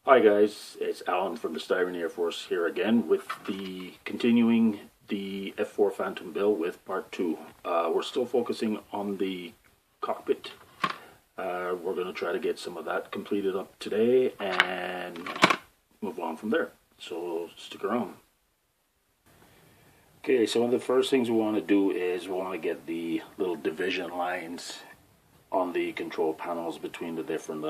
Hi guys, it's Alan from the Styrene Air Force here again with the continuing the F4 Phantom build with part 2. We're still focusing on the cockpit. We're going to try to get some of that completed up today and move on from there. So stick around. Okay, so one of the first things we want to do is we want to get the little division lines on the control panels between the different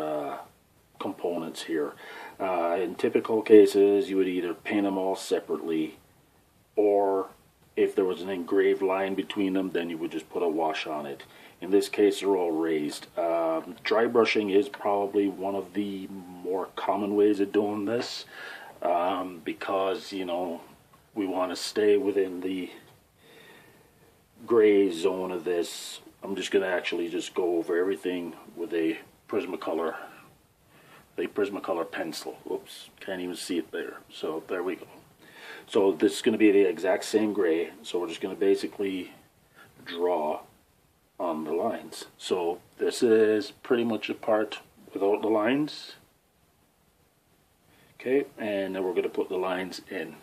components here. In typical cases, you would either paint them all separately, or if there was an engraved line between them, then you would just put a wash on it. In this case, they're all raised. Dry brushing is probably one of the more common ways of doing this, because, you know, we want to stay within the gray zone of this. I'm just going to actually just go over everything with a Prismacolor pencil. Oops, can't even see it there. So there we go. So this is going to be the exact same gray. So we're just going to basically draw on the lines. So this is pretty much a part without the lines. Okay, and then we're going to put the lines in.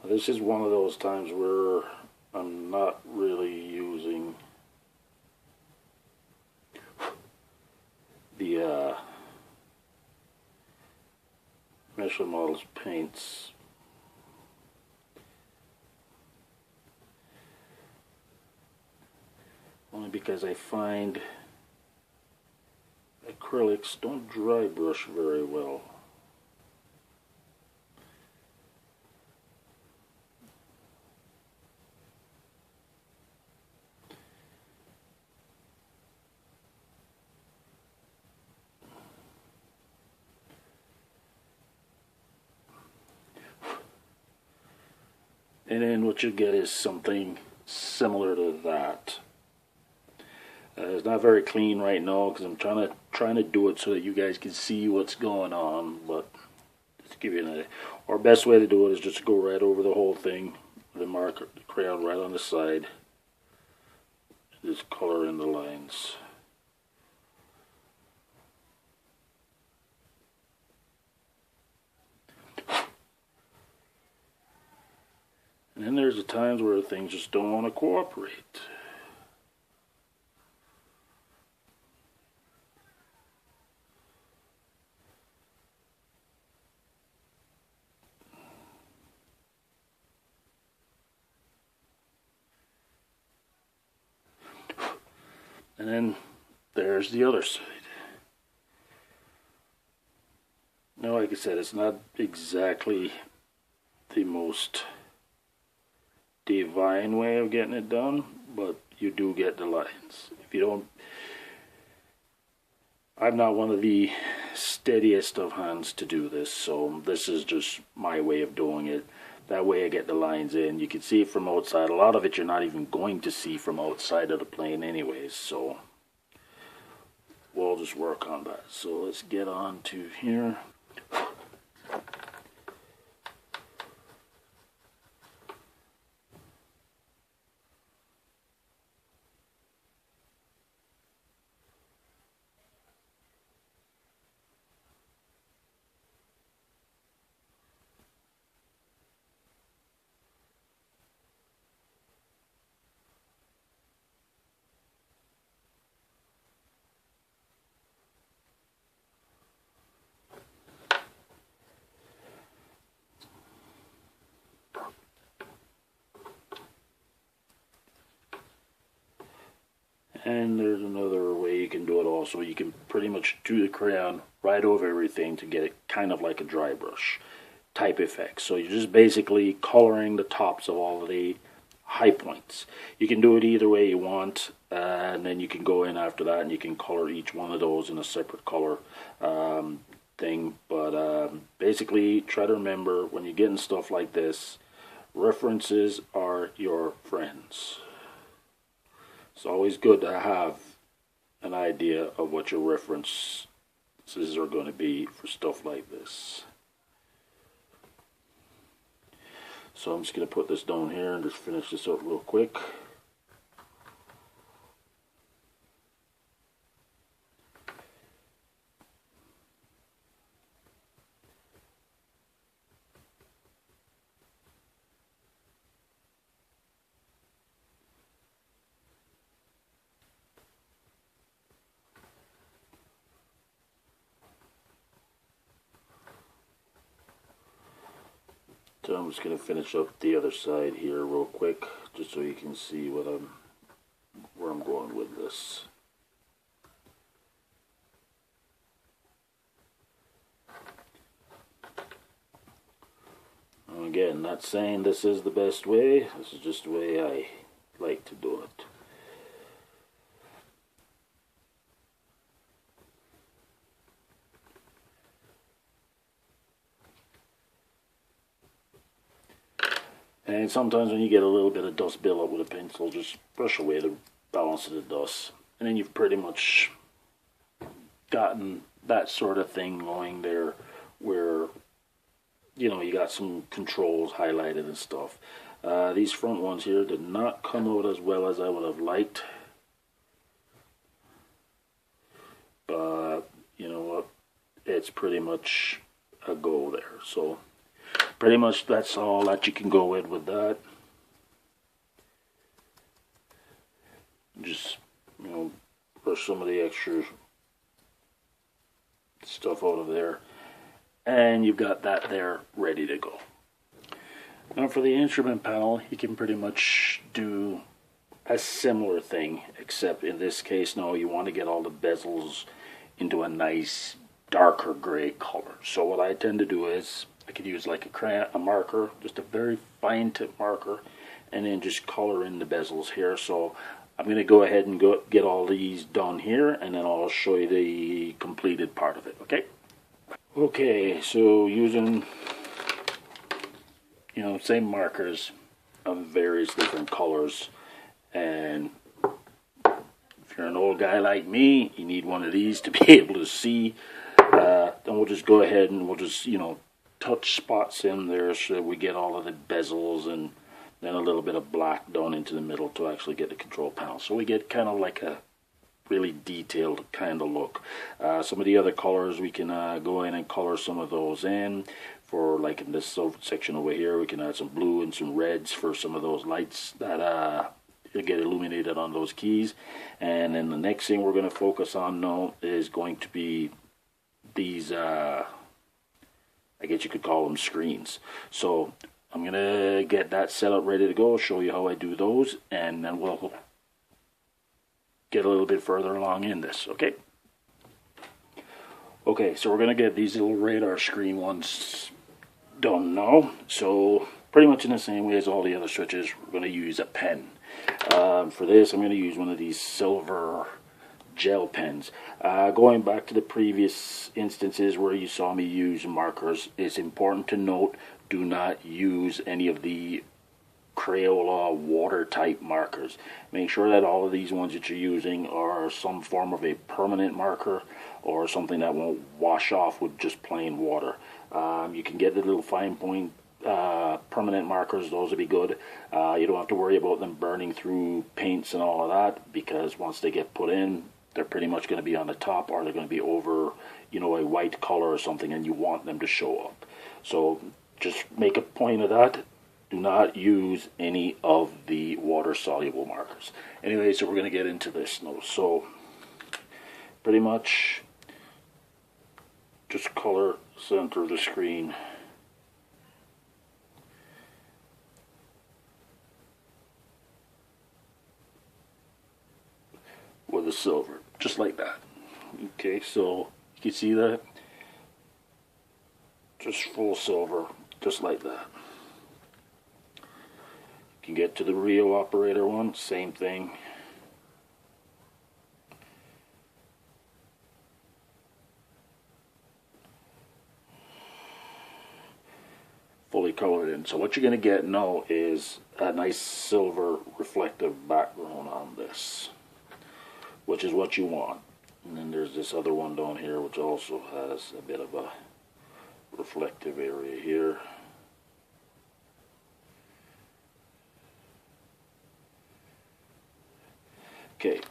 This is one of those times where I'm not really using the Michelin Models paints. Only because I find acrylics don't dry brush very well. And then what you get is something similar to that. It's not very clean right now because I'm trying to do it so that you guys can see what's going on. But just to give you an idea, our best way to do it is just to go right over the whole thing, the marker, the crayon right on the side. Just color in the lines. And then there's the times where things just don't want to cooperate. And then there's the other side. Now, like I said, it's not exactly the most divine way of getting it done, but you do get the lines. If you don't, I'm not one of the steadiest of hands to do this, so this is just my way of doing it. That way I get the lines in. You can see it from outside. A lot of it you're not even going to see from outside of the plane anyways, so we'll just work on that. So let's get on to here. And there's another way you can do it also. You can pretty much do the crayon right over everything to get it kind of like a dry brush type effect. So you're just basically coloring the tops of all of the high points. You can do it either way you want, and then you can go in after that and you can color each one of those in a separate color thing. But basically try to remember when you're getting stuff like this, references are your friends. It's always good to have an idea of what your references are going to be for stuff like this. So I'm just going to put this down here and just finish this up real quick. So I'm just going to finish up the other side here real quick, just so you can see where I'm going with this. Again, not saying this is the best way, this is just the way I like to do it. And sometimes when you get a little bit of dust buildup with a pencil, just brush away the balance of the dust. And then you've pretty much gotten that sort of thing going there where, you know, you got some controls highlighted and stuff. These front ones here did not come out as well as I would have liked. But, you know what, it's pretty much a go there. So, pretty much that's all that you can go with that. Just, you know, brush some of the extra stuff out of there. And you've got that there ready to go. Now for the instrument panel, you can pretty much do a similar thing, except in this case now you want to get all the bezels into a nice darker gray color. So what I tend to do is I could use like a marker, just a very fine tip marker, and then just color in the bezels here. So I'm going to go ahead and get all these done here, and then I'll show you the completed part of it, okay? Okay, so using, you know, same markers of various different colors, and if you're an old guy like me, you need one of these to be able to see. Then we'll just go ahead and we'll just, you know, touch spots in there so that we get all of the bezels, and then a little bit of black down into the middle to actually get the control panel. So we get kind of like a really detailed kind of look. Some of the other colors we can go in and color some of those in. For like in this section over here, we can add some blue and some reds for some of those lights that get illuminated on those keys. And then the next thing we're going to focus on now is going to be these, I guess you could call them screens. So I'm going to get that set up ready to go, show you how I do those, and then we'll get a little bit further along in this, okay? Okay, so we're going to get these little radar screen ones done now. So pretty much in the same way as all the other switches, we're going to use a pen. For this, I'm going to use one of these silver gel pens. Going back to the previous instances where you saw me use markers, it's important to note, do not use any of the Crayola water type markers. Make sure that all of these ones that you're using are some form of a permanent marker or something that won't wash off with just plain water. You can get the little fine point permanent markers, those would be good. You don't have to worry about them burning through paints and all of that, because once they get put in, they're pretty much going to be on the top, or they're going to be over, you know, a white color or something, and you want them to show up. So just make a point of that. Do not use any of the water-soluble markers. Anyway, so we're going to get into this now. So, pretty much, just color center of the screen. With the silver, just like that. Okay, so you can see that? Just full silver, just like that. You can get to the Rio operator one, same thing. Fully colored in. So what you're going to get now is a nice silver reflective background on this, which is what you want. And then there's this other one down here which also has a bit of a reflective area here. Okay.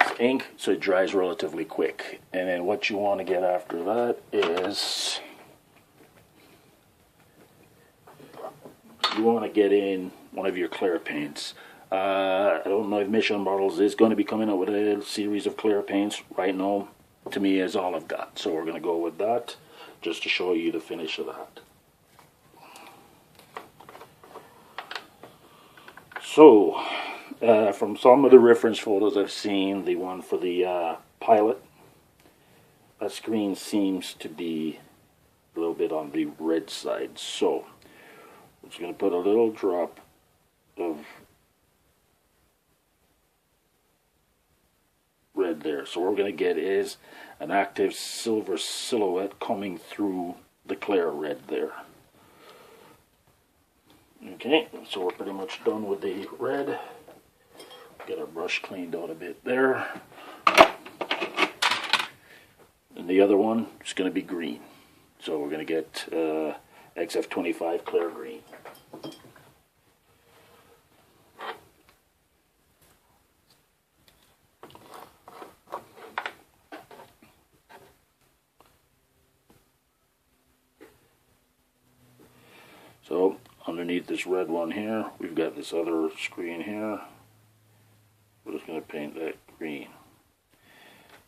It's ink, so it dries relatively quick. And then what you want to get after that is you want to get in one of your clear paints. I don't know if Mission Bottles is going to be coming out with a series of clear paints. Right now, to me, is all I've got. So we're going to go with that. just to show you the finish of that. So, from some of the reference photos I've seen, the one for the pilot, that screen seems to be a little bit on the red side. So, I'm just going to put a little drop of red there. So what we're going to get is an active silver silhouette coming through the clear red there. Okay, so we're pretty much done with the red. Get our brush cleaned out a bit there. And the other one is going to be green. So we're going to get XF25 clear green. So underneath this red one here, we've got this other screen here. We're just going to paint that green.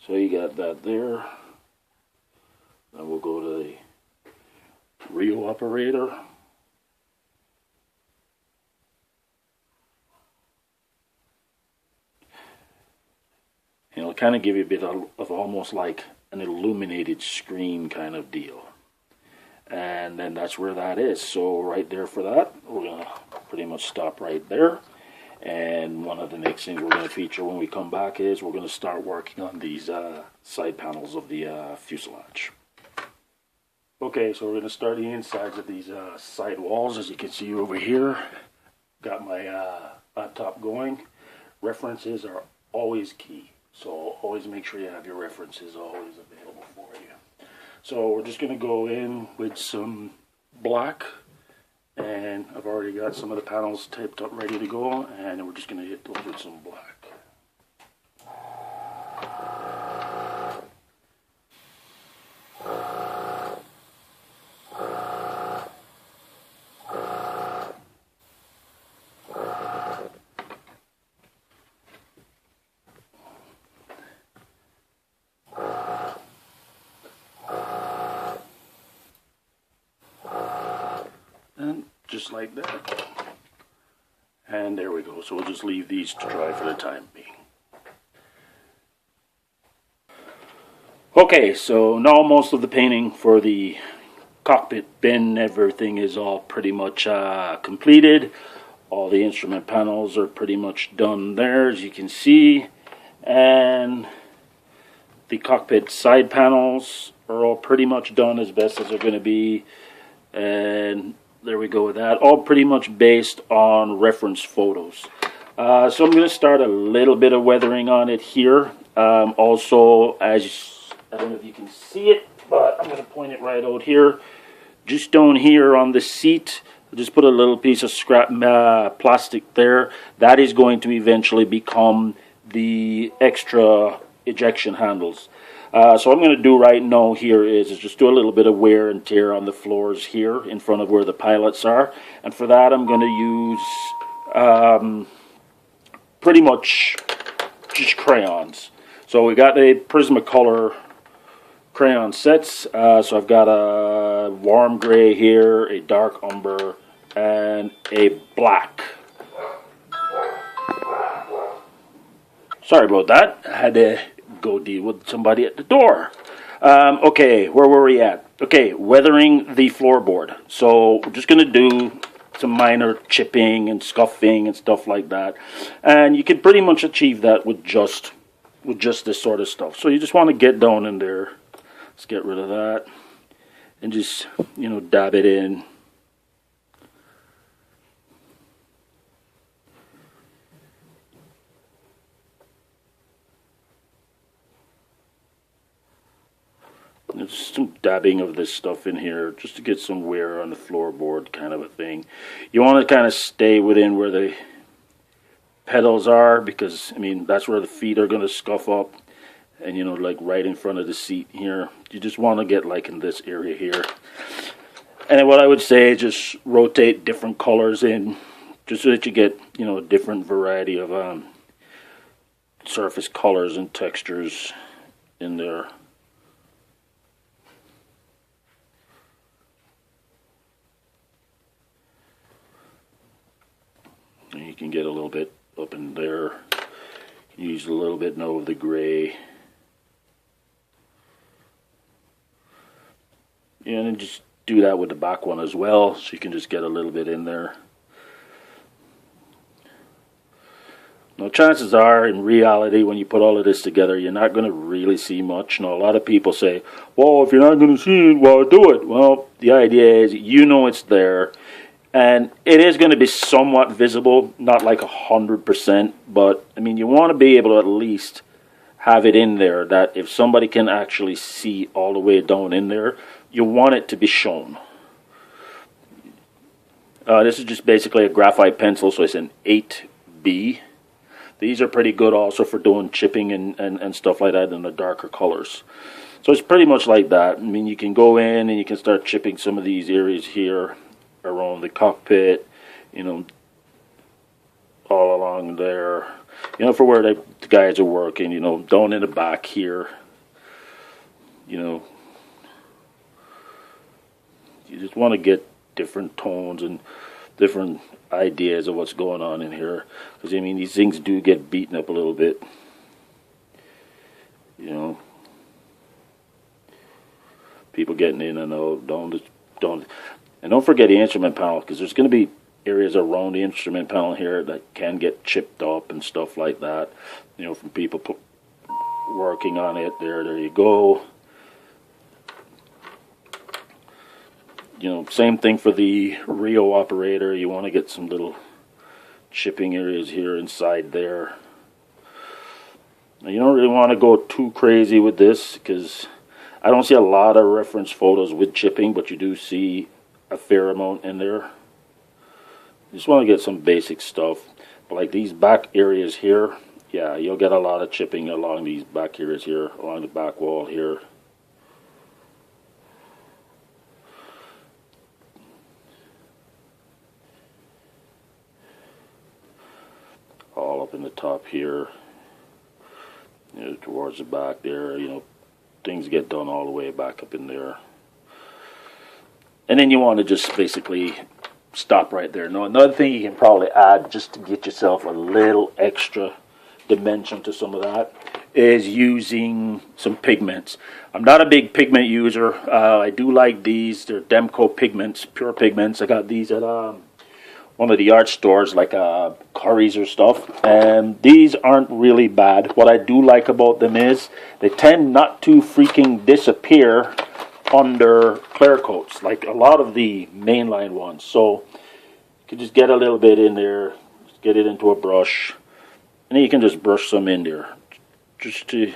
So you got that there. Then we'll go to the Rio operator. And it'll kind of give you a bit of almost like an illuminated screen kind of deal. And then that's where that is. So right there for that, we're going to pretty much stop right there. And one of the next things we're going to feature when we come back is we're going to start working on these side panels of the fuselage. Okay, so we're going to start the insides of these side walls. As you can see over here, got my laptop going. References are always key. So always make sure you have your references always available for you. So we're just going to go in with some black, and I've already got some of the panels taped up ready to go, and we're just going to hit those with some black. And just like that. And there we go. So we'll just leave these to dry for the time being. Okay, so now most of the painting for the cockpit bin, everything is all pretty much completed. All the instrument panels are pretty much done there, as you can see. And the cockpit side panels are all pretty much done as best as they're going to be. And there we go with that. All pretty much based on reference photos. So I'm going to start a little bit of weathering on it here. Also, as I don't know if you can see it, but I'm going to point it right out here. Just down here on the seat, just put a little piece of scrap plastic there. That is going to eventually become the extra ejection handles. So what I'm going to do right now here is just do a little bit of wear and tear on the floors here in front of where the pilots are. And for that I'm going to use pretty much just crayons. So we got a Prismacolor crayon sets. So I've got a warm gray here, a dark umber, and a black. Sorry about that. I had to go deal with somebody at the door. Okay, where were we at? Okay, weathering the floorboard. So we're just going to do some minor chipping and scuffing and stuff like that. And you can pretty much achieve that with just this sort of stuff. So you just want to get down in there. Let's get rid of that. And just, you know, dab it in. Just some dabbing of this stuff in here just to get some wear on the floorboard kind of a thing. You want to kind of stay within where the pedals are, because I mean that's where the feet are going to scuff up, and you know, like right in front of the seat here. You just want to get like in this area here. And what I would say is just rotate different colors in, just so that you get, you know, a different variety of surface colors and textures in there. can get a little bit up in there. Use a little bit now of the gray. Yeah, and then just do that with the back one as well, so you can just get a little bit in there. Now, chances are, in reality, when you put all of this together, you're not going to really see much. Now, a lot of people say, well, if you're not going to see it, well, do it. Well, the idea is, you know it's there, and it is going to be somewhat visible, not like 100%, but, I mean, you want to be able to at least have it in there, that if somebody can actually see all the way down in there, you want it to be shown. This is just basically a graphite pencil, so it's an 8B. These are pretty good also for doing chipping and stuff like that in the darker colors. So it's pretty much like that. I mean, you can go in and you can start chipping some of these areas here around the cockpit, you know, all along there, you know, for where the guys are working, you know, down in the back here, you know. You just want to get different tones and different ideas of what's going on in here, because I mean, these things do get beaten up a little bit, you know. People getting in and out. Don't forget the instrument panel, because there's going to be areas around the instrument panel here that can get chipped up and stuff like that, you know, from people working on it. There you go. You know, same thing for the Rio operator. You want to get some little chipping areas here inside there. Now, you don't really want to go too crazy with this, because I don't see a lot of reference photos with chipping, but you do see a fair amount in there. You just want to get some basic stuff. But like these back areas here, yeah, you'll get a lot of chipping along these back areas here, along the back wall here. All up in the top here, you know, towards the back there, you know, things get done all the way back up in there. And then you want to just basically stop right there. Now, another thing you can probably add just to get yourself a little extra dimension to some of that is using some pigments. I'm not a big pigment user. I do like these. They're Demco pigments, pure pigments. I got these at one of the art stores, like Curry's or stuff, and these aren't really bad. What I do like about them is they tend not to freaking disappear under clear coats like a lot of the mainline ones. So you can just get a little bit in there, just get it into a brush, and then you can just brush some in there, just to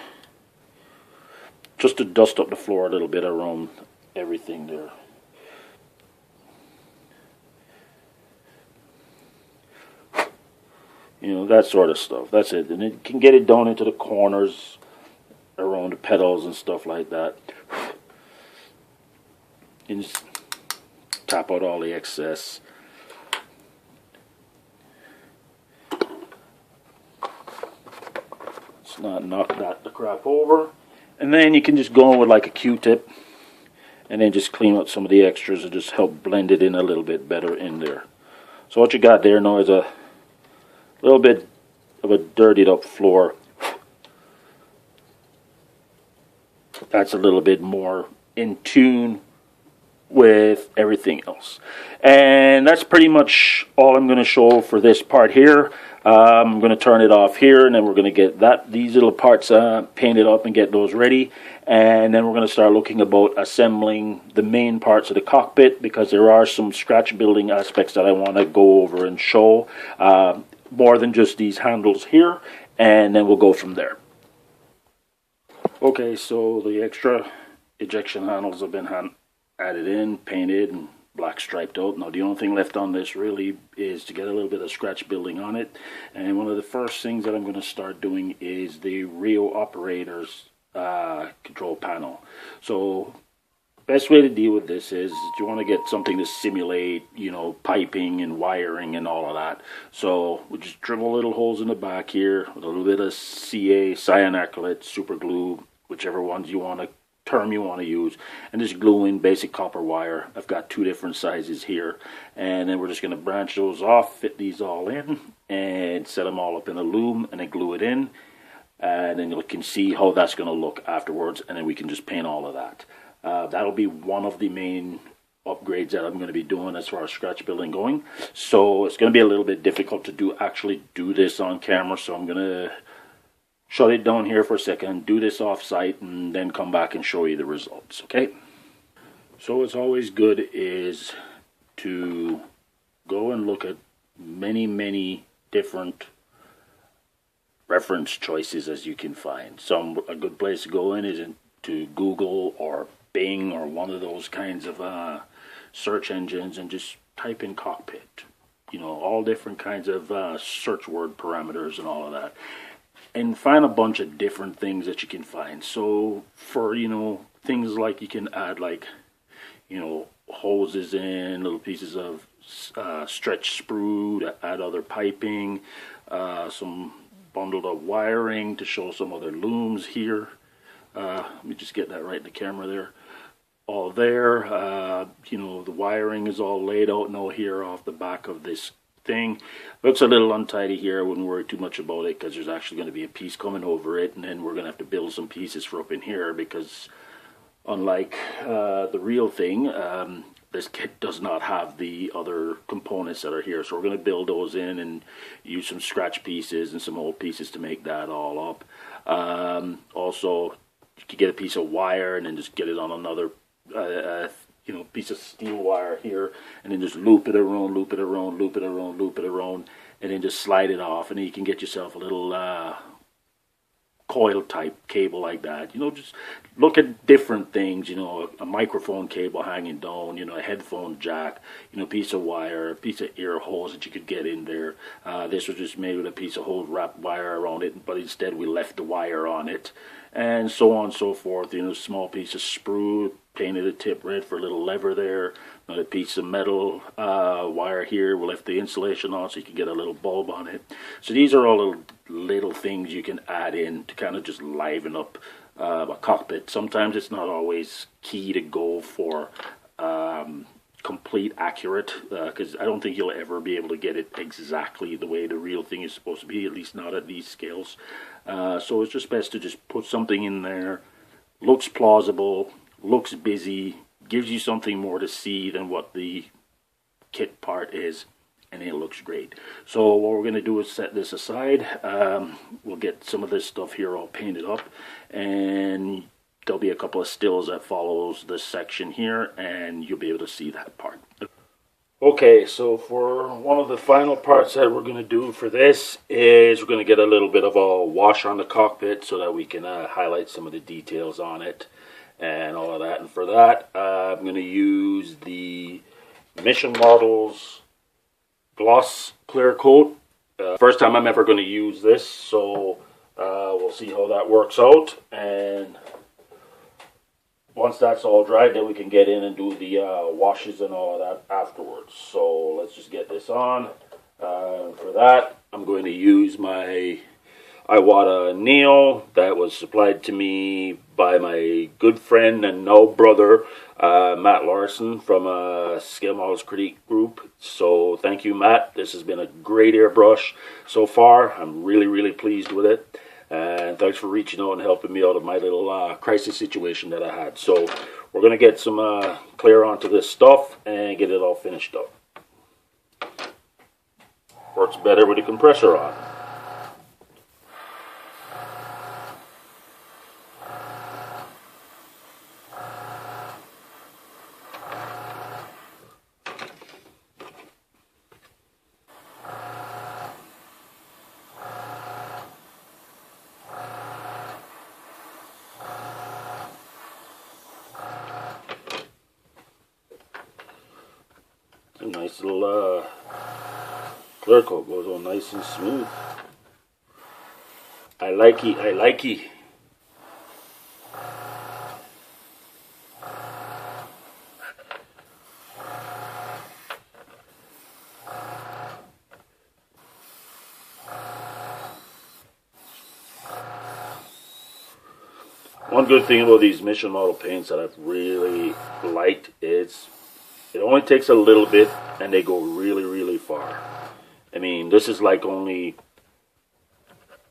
dust up the floor a little bit around everything there. You know, that sort of stuff. That's it. And you can get it down into the corners around the pedals and stuff like that. And just tap out all the excess. Let's not knock the crap over. And then you can just go in with like a Q-tip and then just clean up some of the extras and just help blend it in a little bit better in there. So what you got there now is a little bit of a dirtied up floor. That's a little bit more in tune with everything else. And that's pretty much all I'm going to show for this part here. I'm going to turn it off here, and then we're going to get these little parts painted up and get those ready. And then we're going to start looking about assembling the main parts of the cockpit, because there are some scratch building aspects that I want to go over and show. More than just these handles here, and then we'll go from there. Okay, so the extra ejection handles have been added in, painted, and black striped out. Now the only thing left on this really is to get a little bit of scratch building on it. And one of the first things that I'm going to start doing is the Rio operator's control panel. So best way to deal with this is you want to get something to simulate, you know, piping and wiring and all of that. So we just dribble little holes in the back here with a little bit of CA, cyanacrylate, super glue, whichever ones you want to term you want to use, and just glue in basic copper wire. I've got 2 different sizes here, and then we're just going to branch those off, fit these all in, and set them all up in a loom, and then glue it in, and then you can see how that's going to look afterwards, and then we can just paint all of that. That'll be one of the main upgrades that I'm going to be doing as far as scratch building going. So it's going to be a little bit difficult to actually do this on camera, so I'm going to shut it down here for a second, do this off site, and then come back and show you the results. Okay, so what's always good is to go and look at many different reference choices as you can find. A good place to go in is into Google or Bing or one of those kinds of search engines, and just type in cockpit. You know, all different kinds of search word parameters and all of that, and find a bunch of different things that you can find. So for, you know, things like you can add, like, you know, hoses in, little pieces of stretch sprue to add other piping, some bundled up wiring to show some other looms here. Let me just get that right in the camera there. All there, you know, the wiring is all laid out now here off the back of this thing. Looks a little untidy here. I wouldn't worry too much about it, because there's actually going to be a piece coming over it, and then we're going to have to build some pieces for up in here, because unlike the real thing, this kit does not have the other components that are here. So we're going to build those in and use some scratch pieces and some old pieces to make that all up. Also, you could get a piece of wire and then just get it on another you know, piece of steel wire here, and then just loop it around, loop it around, loop it around, loop it around, and then just slide it off, and then you can get yourself a little coil type cable like that. You know, just look at different things. You know, a microphone cable hanging down, you know, a headphone jack, you know, piece of wire, a piece of ear hose that you could get in there. This was just made with a piece of hose wrapped wire around it, but instead we left the wire on it, and so on and so forth. You know, small piece of sprue, painted a tip red for a little lever there. Another piece of metal wire here. We left the insulation on so you can get a little bulb on it. So these are all little things you can add in to kind of just liven up a cockpit. Sometimes it's not always key to go for complete accurate, because I don't think you'll ever be able to get it exactly the way the real thing is supposed to be, at least not at these scales. So it's just best to just put something in there, looks plausible, looks busy, gives you something more to see than what the kit part is, and it looks great. So what we're going to do is set this aside. We'll get some of this stuff here all painted up, and there'll be a couple of stills that follows this section here, and you'll be able to see that part. Okay, so for one of the final parts that we're going to do for this is we're going to get a little bit of a wash on the cockpit so that we can highlight some of the details on it and all of that. And for that, I'm going to use the Mission Models Gloss Clear Coat. First time I'm ever going to use this, so we'll see how that works out. And once that's all dried, then we can get in and do the washes and all of that afterwards. So let's just get this on. For that, I'm going to use my Iwata Neo that was supplied to me by my good friend and now brother, Matt Larson from Scale Models Critique Group. So thank you, Matt. This has been a great airbrush so far. I'm really pleased with it. And thanks for reaching out and helping me out of my little crisis situation that I had. So we're going to get some clear onto this stuff and get it all finished up. Works better with the compressor on. A nice little clear coat, goes on nice and smooth. I likey. One good thing about these mission model paints that I've really liked is it only takes a little bit and they go really far. I mean, this is like only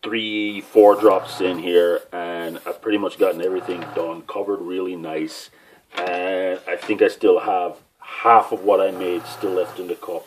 3-4 drops in here, and I've pretty much gotten everything done, covered really nice, and I think I still have half of what I made still left in the cup.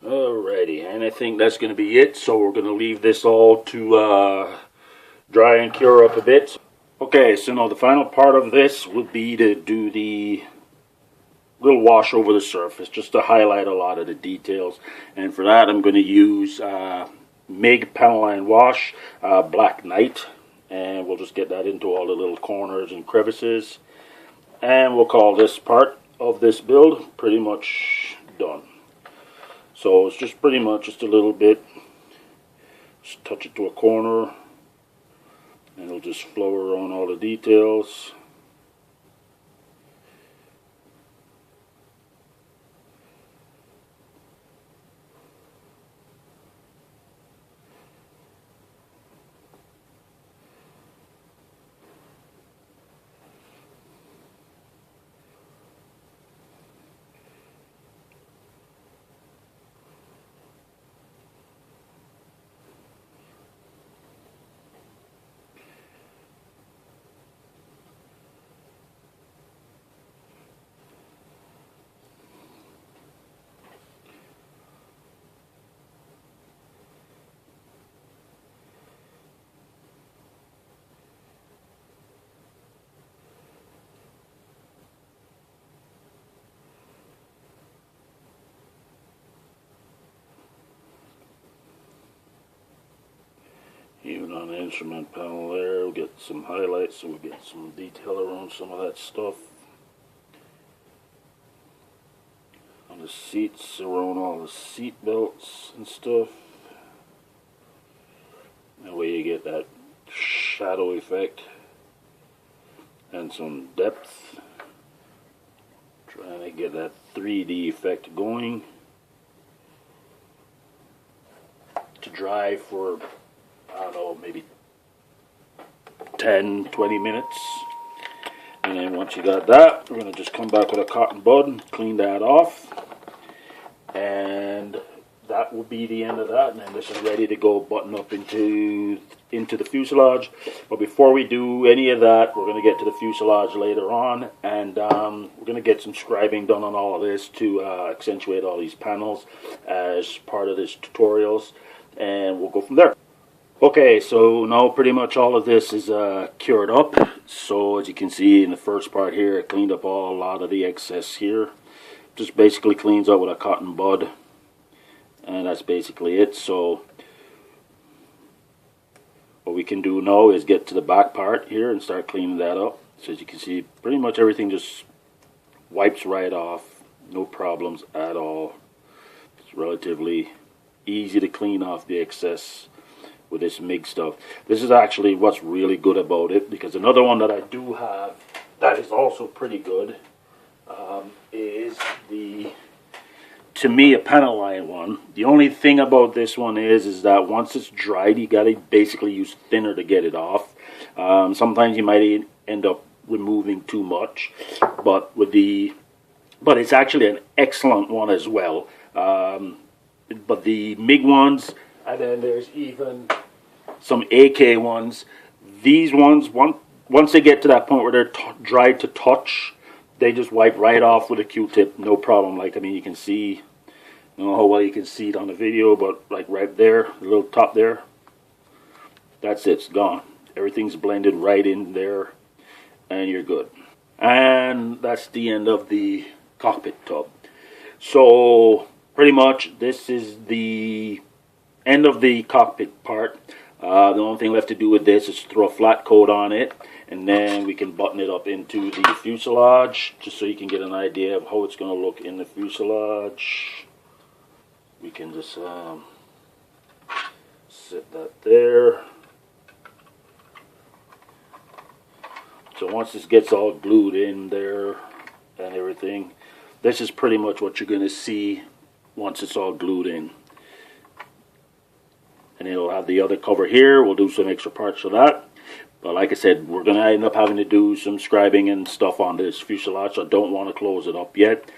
Alrighty, and I think that's going to be it, so we're going to leave this all to dry and cure up a bit. Okay, so now the final part of this would be to do the little wash over the surface, just to highlight a lot of the details, and for that I'm going to use MIG panel line wash, Black Knight, and we'll just get that into all the little corners and crevices, and we'll call this part of this build pretty much done. So it's just pretty much just a little bit, just touch it to a corner, and it'll just flow around all the details. Even on the instrument panel there, we'll get some highlights, so we'll get some detail around some of that stuff. On the seats, around all the seat belts and stuff. That way you get that shadow effect and some depth. Trying to get that 3D effect going. To dry for, I don't know, maybe 10-20 minutes, and then once you got that, we're going to just come back with a cotton bud and clean that off, and that will be the end of that. And then this is ready to go button up into the fuselage. But before we do any of that, we're going to get to the fuselage later on, and we're going to get some scribing done on all of this to accentuate all these panels as part of this tutorials, and we'll go from there. Okay, so now pretty much all of this is cured up. So as you can see in the first part here, I cleaned up a lot of the excess here. Just basically cleans up with a cotton bud, and that's basically it. So what we can do now is get to the back part here and start cleaning that up. So as you can see, pretty much everything just wipes right off, no problems at all. It's relatively easy to clean off the excess with this MIG stuff. This is actually what's really good about it, because another one that I do have that is also pretty good is the, to me, a panel line one. The only thing about this one is that once it's dried, you gotta basically use thinner to get it off. Sometimes you might end up removing too much, but it's actually an excellent one as well. But the MIG ones, and then there's even some AK ones. These ones, once they get to that point where they're dried to touch, they just wipe right off with a Q-tip, no problem. Like, I mean, you can see, I don't know how well you can see it on the video, but like right there, the little top there, that's it, it's gone. Everything's blended right in there, and you're good. And that's the end of the cockpit tub. So pretty much this is the end of the cockpit part. The only thing left to do with this is throw a flat coat on it, and then we can button it up into the fuselage, just so you can get an idea of how it's going to look in the fuselage. We can just set that there. So once this gets all glued in there and everything, this is pretty much what you're going to see once it's all glued in. And it'll have the other cover here. We'll do some extra parts for that. But like I said, we're going to end up having to do some scribing and stuff on this fuselage, so I don't want to close it up yet.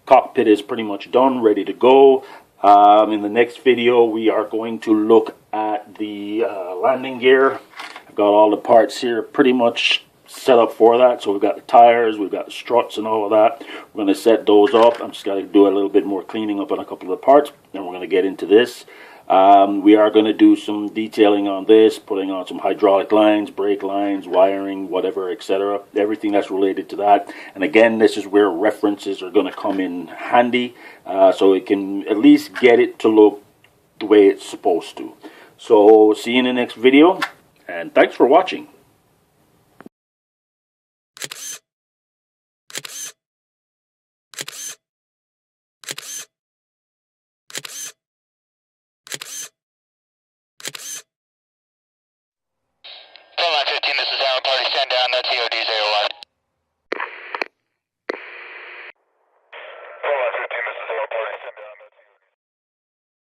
Cockpit is pretty much done, ready to go. In the next video, we are going to look at the landing gear. I've got all the parts here pretty much set up for that. So we've got the tires, we've got the struts and all of that. We're going to set those up. I'm just going to do a little bit more cleaning up on a couple of the parts. Then we're going to get into this. We are going to do some detailing on this, putting on some hydraulic lines, brake lines, wiring, whatever, etc. Everything that's related to that. And again, this is where references are going to come in handy, so it can at least get it to look the way it's supposed to. So see you in the next video, and thanks for watching.